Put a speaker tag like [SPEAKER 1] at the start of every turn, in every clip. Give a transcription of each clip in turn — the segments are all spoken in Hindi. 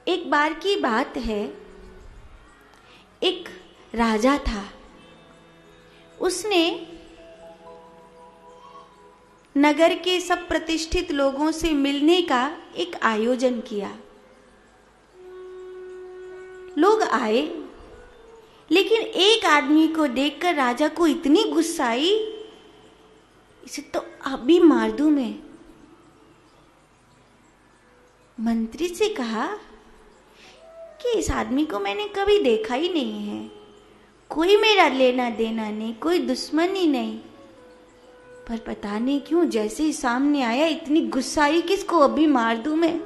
[SPEAKER 1] एक बार की बात है, एक राजा था। उसने नगर के सब प्रतिष्ठित लोगों से मिलने का एक आयोजन किया। लोग आए, लेकिन एक आदमी को देखकर राजा को इतनी गुस्सा आई, इसे तो अभी मार दूं मैं। मंत्री से कहा कि इस आदमी को मैंने कभी देखा ही नहीं है, कोई मेरा लेना देना नहीं, कोई दुश्मनी नहीं, पर पता नहीं क्यों जैसे ही सामने आया इतनी गुस्सा आई कि इसको अभी मार दूं मैं।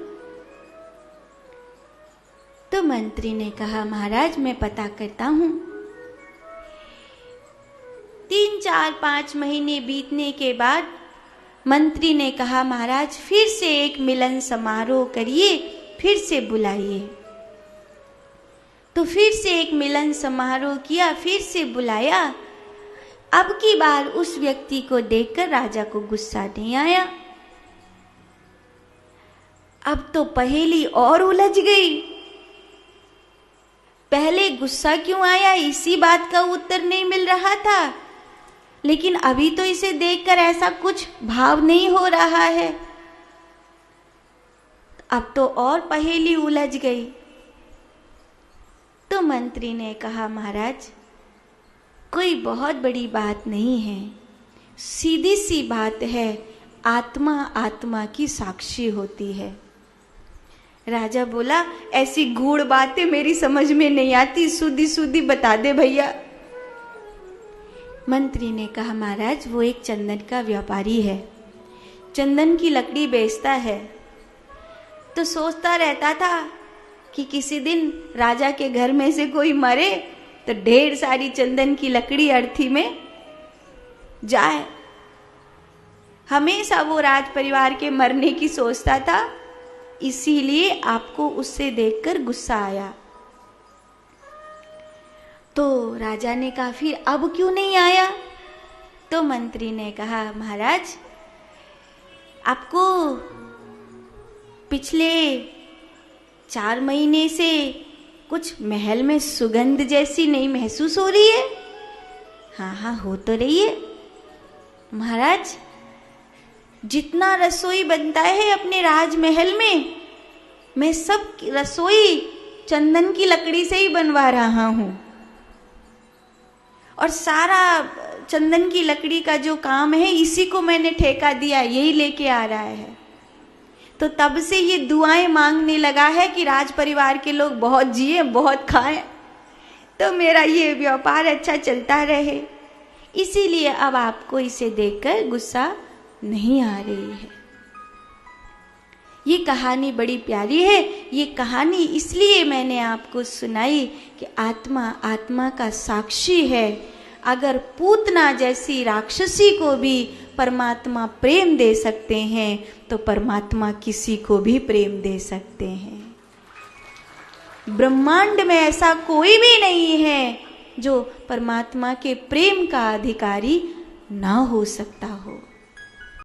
[SPEAKER 1] तो मंत्री ने कहा, महाराज मैं पता करता हूं। 3, 4, 5 महीने बीतने के बाद मंत्री ने कहा, महाराज फिर से एक मिलन समारोह करिए, फिर से बुलाइए। तो फिर से एक मिलन समारोह किया, फिर से बुलाया। अब की बार उस व्यक्ति को देखकर राजा को गुस्सा नहीं आया। अब तो पहेली और उलझ गई। पहले गुस्सा क्यों आया, इसी बात का उत्तर नहीं मिल रहा था, लेकिन अभी तो इसे देखकर ऐसा कुछ भाव नहीं हो रहा है। अब तो और पहेली उलझ गई। तो मंत्री ने कहा, महाराज कोई बहुत बड़ी बात नहीं है, सीधी सी बात है, आत्मा आत्मा की साक्षी होती है। राजा बोला, ऐसी गूढ़ बातें मेरी समझ में नहीं आती, सूदी सूदी बता दे भैया। मंत्री ने कहा, महाराज वो एक चंदन का व्यापारी है, चंदन की लकड़ी बेचता है। तो सोचता रहता था कि किसी दिन राजा के घर में से कोई मरे तो ढेर सारी चंदन की लकड़ी अर्थी में जाए। हमेशा वो राज परिवार के मरने की सोचता था, इसीलिए आपको उससे देखकर गुस्सा आया। तो राजा ने कहा, फिर अब क्यों नहीं आया? तो मंत्री ने कहा, महाराज आपको पिछले 4 महीने से कुछ महल में सुगंध जैसी नहीं महसूस हो रही है? हाँ हाँ हो तो रही है महाराज, जितना रसोई बनता है अपने राजमहल में, मैं सब रसोई चंदन की लकड़ी से ही बनवा रहा हूं, और सारा चंदन की लकड़ी का जो काम है इसी को मैंने ठेका दिया, यही लेके आ रहा है। तो तब से ये दुआएं मांगने लगा है कि राज परिवार के लोग बहुत जिए, बहुत खाएं, तो मेरा ये व्यापार अच्छा चलता रहे। इसीलिए अब आपको इसे देखकर गुस्सा नहीं आ रही है। ये कहानी बड़ी प्यारी है। ये कहानी इसलिए मैंने आपको सुनाई कि आत्मा आत्मा का साक्षी है। अगर पूतना जैसी राक्षसी को भी परमात्मा प्रेम दे सकते हैं तो परमात्मा किसी को भी प्रेम दे सकते हैं। ब्रह्मांड में ऐसा कोई भी नहीं है जो परमात्मा के प्रेम का अधिकारी ना हो सकता हो।